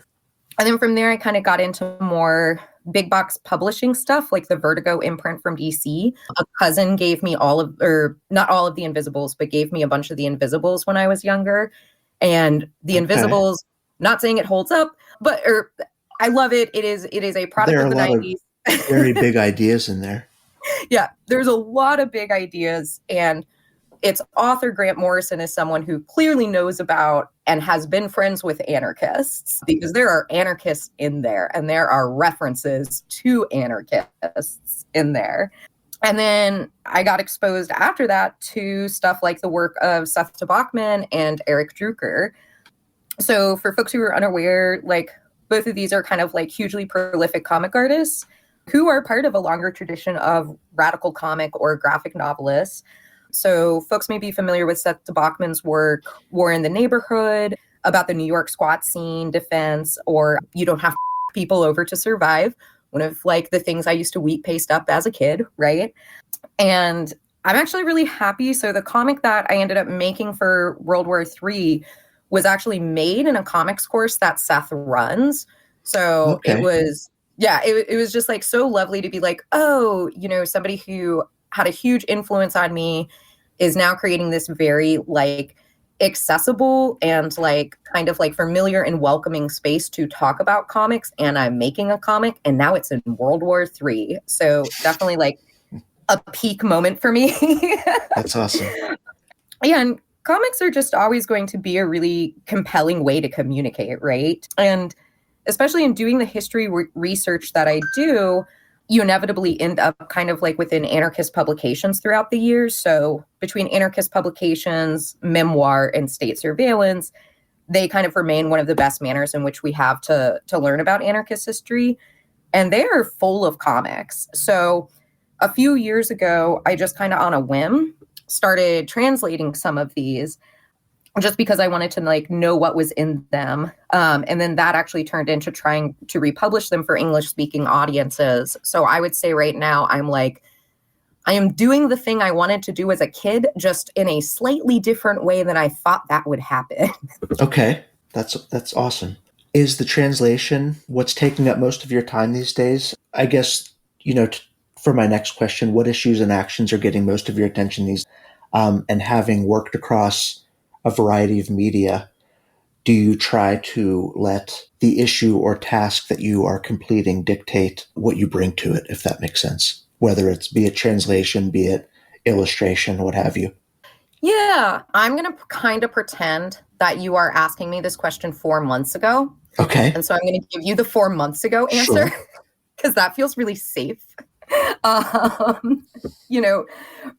And then from there, I kind of got into more big box publishing stuff, like the Vertigo imprint from DC. A cousin gave me not all of the Invisibles, but gave me a bunch of the Invisibles when I was younger. And the Invisibles, not saying it holds up, but I love it. It is a product of the 90s.
Very big ideas in there.
Yeah, there's a lot of big ideas. And its author, Grant Morrison, is someone who clearly knows about and has been friends with anarchists, because there are anarchists in there and there are references to anarchists in there. And then I got exposed after that to stuff like the work of Seth Bachman and Eric Drucker. So for folks who are unaware, like both of these are kind of like hugely prolific comic artists who are part of a longer tradition of radical comic or graphic novelists. So folks may be familiar with Seth Bachman's work, War in the Neighborhood, about the New York squat scene, Defense, or You Don't Have People Over to Survive, one of like the things I used to wheat paste up as a kid, right? And I'm actually really happy. So the comic that I ended up making for World War III was actually made in a comics course that Seth runs. So it was, it was just like so lovely to be like, oh, somebody who had a huge influence on me is now creating this very like accessible and like kind of like familiar and welcoming space to talk about comics. And I'm making a comic and now it's in World War III. So definitely like a peak moment for me.
That's awesome.
Yeah, and comics are just always going to be a really compelling way to communicate, right? And especially in doing the history research that I do, you inevitably end up kind of like within anarchist publications throughout the years. So between anarchist publications, memoir, and state surveillance, they kind of remain one of the best manners in which we have to learn about anarchist history. And they are full of comics. So a few years ago, I just kind of on a whim started translating some of these just because I wanted to like know what was in them. And then that actually turned into trying to republish them for English speaking audiences. So I would say right now, I am doing the thing I wanted to do as a kid, just in a slightly different way than I thought that would happen.
Okay, that's awesome. Is the translation what's taking up most of your time these days? I guess, for my next question, what issues and actions are getting most of your attention these and having worked across a variety of media, do you try to let the issue or task that you are completing dictate what you bring to it, if that makes sense? Whether it's be it translation, be it illustration, what have you.
Yeah, I'm going to kind of pretend that you are asking me this question 4 months ago.
Okay.
And so I'm going to give you the 4 months ago answer because that feels really safe.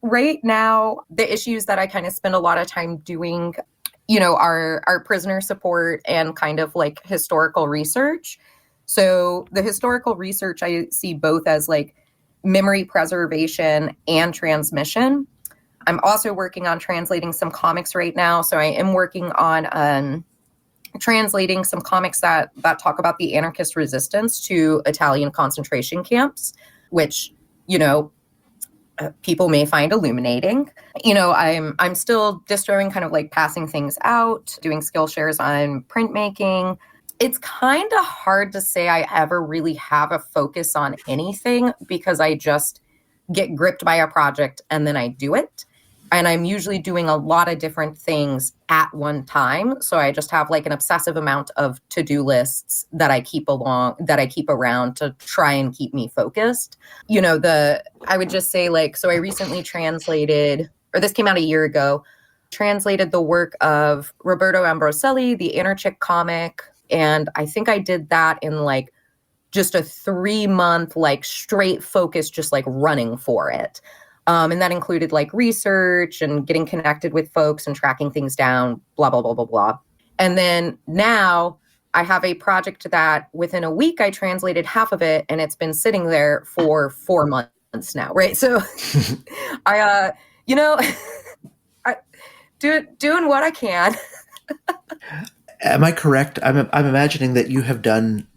Right now, the issues that I kind of spend a lot of time doing, are prisoner support and kind of like historical research. So the historical research I see both as like memory preservation and transmission. I'm also working on translating some comics right now. So I am working on translating some comics that talk about the anarchist resistance to Italian concentration camps, which, people may find illuminating. I'm still distroing, kind of like passing things out, doing Skillshares on printmaking. It's kind of hard to say I ever really have a focus on anything because I just get gripped by a project and then I do it. And I'm usually doing a lot of different things at one time. So I just have like an obsessive amount of to-do lists that I keep around to try and keep me focused. I would just say so I recently translated, or this came out a year ago, translated the work of Roberto Ambroselli, the Anarchic comic. And I think I did that in just a 3-month, straight focus, just running for it. And that included research and getting connected with folks and tracking things down, blah, blah, blah, blah, blah. And then now I have a project that within a week I translated half of it and it's been sitting there for 4 months now, right? So I doing what I can.
Am I correct? I'm imagining that you have done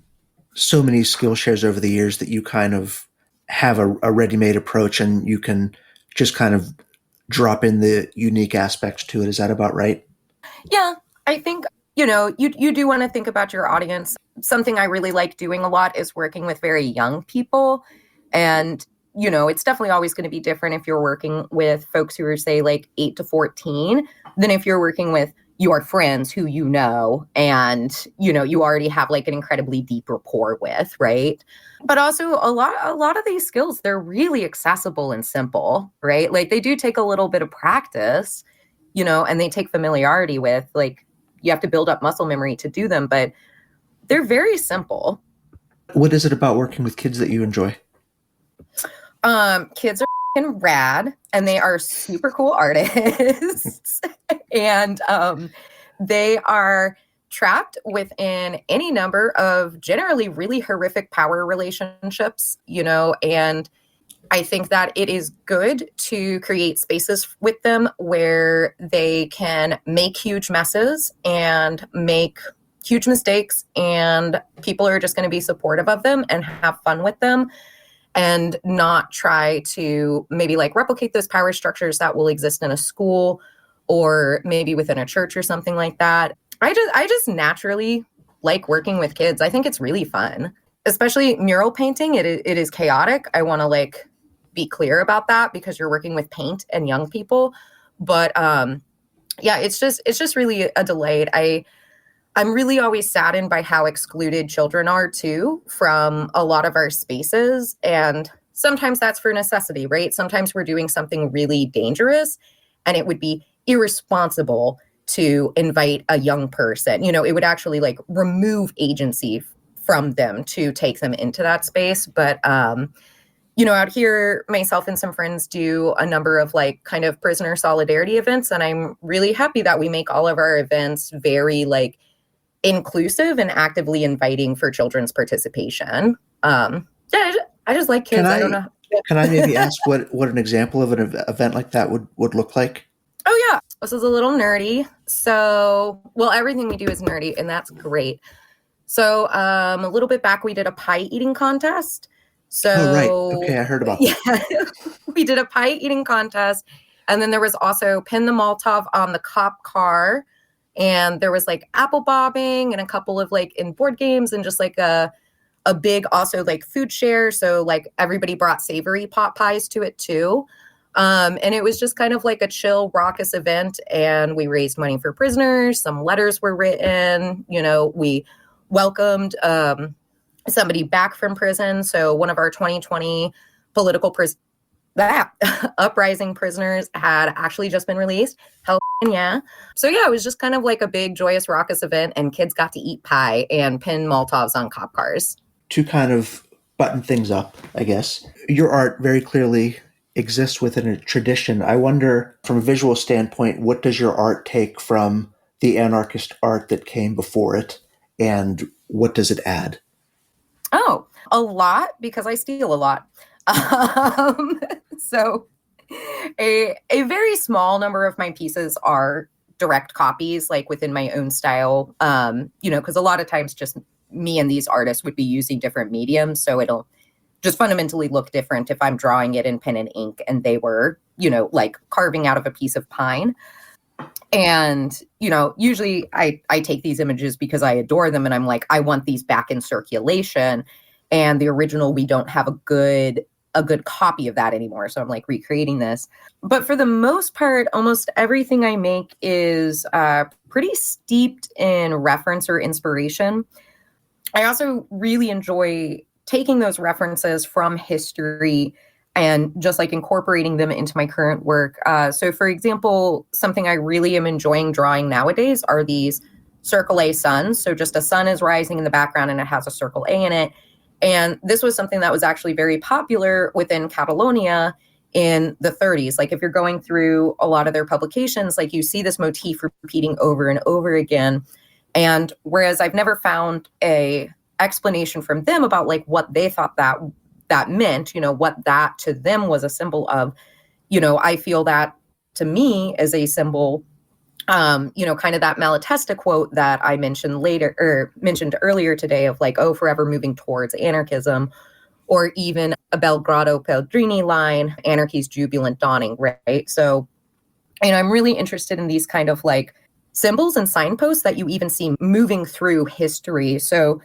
so many Skillshares over the years that you kind of have a ready-made approach and you can just kind of drop in the unique aspects to it. Is that about right?
Yeah, I think, you do want to think about your audience. Something I really like doing a lot is working with very young people. And, it's definitely always going to be different if you're working with folks who are, say, 8 to 14 than if you're working with your friends who and, you already have an incredibly deep rapport with, right? But also a lot of these skills, they're really accessible and simple, right? They do take a little bit of practice, and they take familiarity with, you have to build up muscle memory to do them, but they're very simple.
What is it about working with kids that you enjoy?
Kids are f***ing rad, and they are super cool artists. And they are trapped within any number of generally really horrific power relationships, and I think that it is good to create spaces with them where they can make huge messes and make huge mistakes, and people are just going to be supportive of them and have fun with them and not try to maybe replicate those power structures that will exist in a school or maybe within a church or something like that. I just naturally like working with kids. I think it's really fun, especially mural painting. It is chaotic. I want to be clear about that because you're working with paint and young people. But it's just really a delight. I'm really always saddened by how excluded children are too from a lot of our spaces. And sometimes that's for necessity, right? Sometimes we're doing something really dangerous and it would be irresponsible to invite a young person. It would actually remove agency from them to take them into that space. But out here, myself and some friends do a number of like kind of prisoner solidarity events. And I'm really happy that we make all of our events very like inclusive and actively inviting for children's participation. Yeah, I just like kids. I don't know.
Can I maybe ask what an example of an event like that would look like?
Oh, yeah. This is a little nerdy. So, well, everything we do is nerdy, and that's great. So a little bit back, we did a pie eating contest. So,
oh, right. Okay, I heard about that.
Yeah, we did a pie eating contest. And then there was also pin the Molotov on the cop car. And there was like apple bobbing and a couple of like in board games and just like a big also like food share. So like everybody brought savory pot pies to it too. And it was just kind of like a chill, raucous event. And we raised money for prisoners. Some letters were written. We welcomed somebody back from prison. So one of our 2020 political uprising prisoners had actually just been released. Hell yeah. So yeah, it was just kind of like a big, joyous, raucous event. And kids got to eat pie and pin Molotovs on cop cars.
To kind of button things up, I guess, your art very clearly exists within a tradition. I wonder, from a visual standpoint, what does your art take from the anarchist art that came before it, and what does it add?
Oh, a lot, because I steal a lot. So a very small number of my pieces are direct copies, like within my own style, because a lot of times just me and these artists would be using different mediums. So it'll just fundamentally look different if I'm drawing it in pen and ink and they were, like carving out of a piece of pine. And, usually I take these images because I adore them and I'm like, I want these back in circulation. And the original, we don't have a good copy of that anymore. So I'm like recreating this. But for the most part, almost everything I make is pretty steeped in reference or inspiration. I also really enjoy taking those references from history and just like incorporating them into my current work. So for example, something I really am enjoying drawing nowadays are these circle A suns. So just a sun is rising in the background and it has a circle A in it. And this was something that was actually very popular within Catalonia in the 30s. Like if you're going through a lot of their publications, like you see this motif repeating over and over again. And whereas I've never found a explanation from them about like what they thought that meant, what that to them was a symbol of, I feel that to me is a symbol, kind of that Malatesta quote that I mentioned earlier today of like, oh, forever moving towards anarchism, or even a Belgrado Pellegrini line, anarchy's jubilant dawning, right? So, I'm really interested in these kind of like symbols and signposts that you even see moving through history. So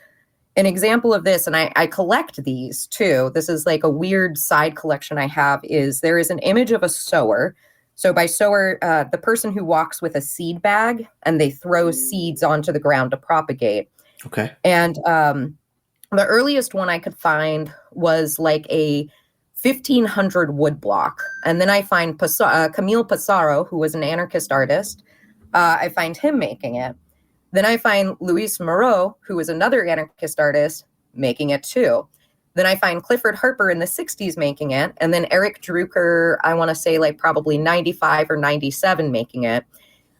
an example of this, and I collect these too, this is like a weird side collection I have, is there is an image of a sower. So by sower, the person who walks with a seed bag and they throw seeds onto the ground to propagate.
Okay.
And the earliest one I could find was like a 1500 wood block. And then I find Camille Pissarro, who was an anarchist artist. I find him making it. Then I find Luis Moreau, who was another anarchist artist, making it too. Then I find Clifford Harper in the 60s making it. And then Eric Drucker, I want to say like probably 95 or 97 making it.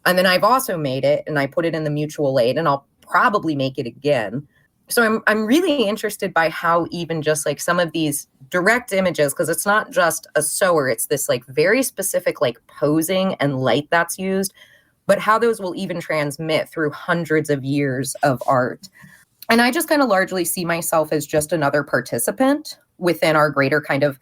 And then I've also made it and I put it in the Mutual Aid and I'll probably make it again. So I'm really interested by how even just like some of these direct images, because it's not just a sower, it's this like very specific like posing and light that's used, but how those will even transmit through hundreds of years of art. And I just kind of largely see myself as just another participant within our greater kind of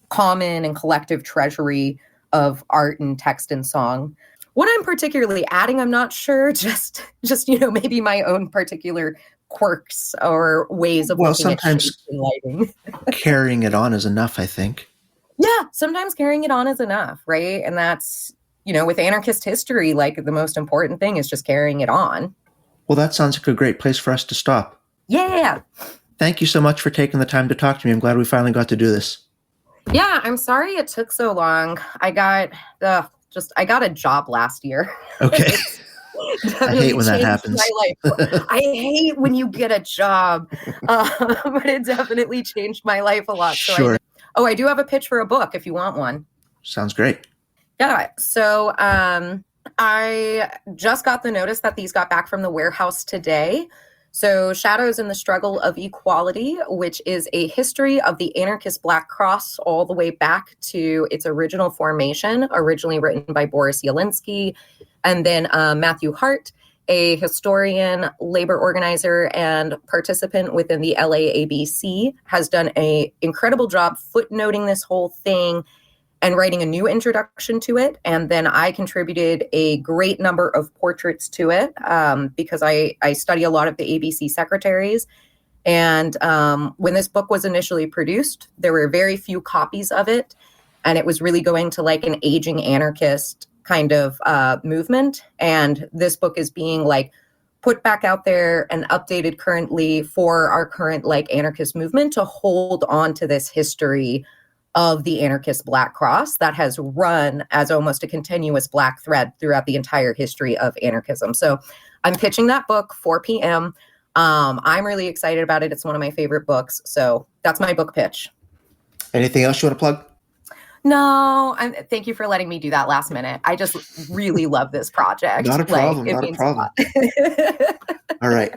common and collective treasury of art and text and song. What I'm particularly adding, I'm not sure, just maybe my own particular quirks or ways of looking at shapes and lighting.
Carrying it on is enough, I think.
Yeah, sometimes carrying it on is enough, right? And that's, with anarchist history, like the most important thing is just carrying it on.
Well, that sounds like a great place for us to stop.
Yeah.
Thank you so much for taking the time to talk to me. I'm glad we finally got to do this.
Yeah, I'm sorry it took so long. I got a job last year.
Okay. I hate when that happens.
I hate when you get a job, but it definitely changed my life a lot. So
sure.
Oh, I do have a pitch for a book if you want one.
Sounds great.
Yeah. So I just got the notice that these got back from the warehouse today. So Shadows in the Struggle of Equality, which is a history of the anarchist Black Cross all the way back to its original formation, originally written by Boris Yelinsky, and then Matthew Hart, a historian, labor organizer, and participant within the LAABC, has done an incredible job footnoting this whole thing and writing a new introduction to it. And then I contributed a great number of portraits to it because I study a lot of the ABC secretaries. And when this book was initially produced, there were very few copies of it. And it was really going to like an aging anarchist kind of movement. And this book is being like put back out there and updated currently for our current like anarchist movement to hold on to this history of the anarchist Black Cross that has run as almost a continuous black thread throughout the entire history of anarchism. So I'm pitching that book, 4 p.m. I'm really excited about it. It's one of my favorite books. So that's my book pitch.
Anything else you want to plug?
No, thank you for letting me do that last minute. I just really love this project.
Not a problem. Not a problem. All right.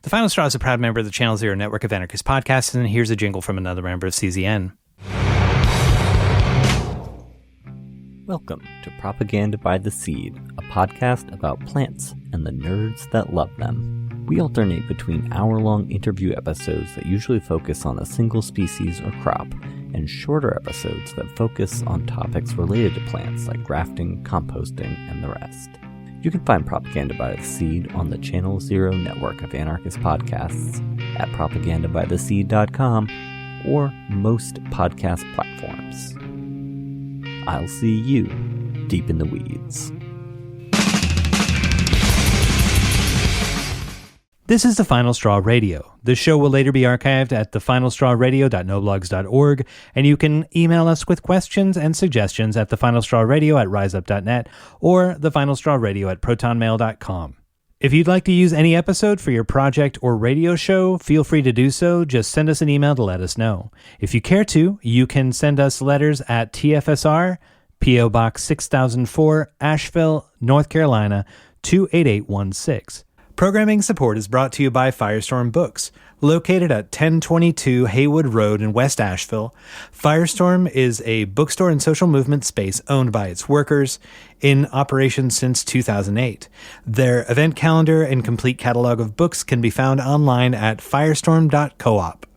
The Final Straw is a proud member of the Channel Zero network of anarchist podcasts, and here's a jingle from another member of CZN.
Welcome to Propaganda by the Seed, a podcast about plants and the nerds that love them. We alternate between hour-long interview episodes that usually focus on a single species or crop, and shorter episodes that focus on topics related to plants like grafting, composting, and the rest. You can find Propaganda by the Seed on the Channel Zero network of anarchist podcasts at propagandabytheseed.com or most podcast platforms. I'll see you deep in the weeds.
This is The Final Straw Radio. The show will later be archived at thefinalstrawradio.noblogs.org, and you can email us with questions and suggestions at thefinalstrawradio@riseup.net or thefinalstrawradio@protonmail.com. If you'd like to use any episode for your project or radio show, feel free to do so. Just send us an email to let us know. If you care to, you can send us letters at TFSR, P.O. Box 6004, Asheville, North Carolina, 28816. Programming support is brought to you by Firestorm Books. Located at 1022 Haywood Road in West Asheville, Firestorm is a bookstore and social movement space owned by its workers, in operation since 2008. Their event calendar and complete catalog of books can be found online at firestorm.coop.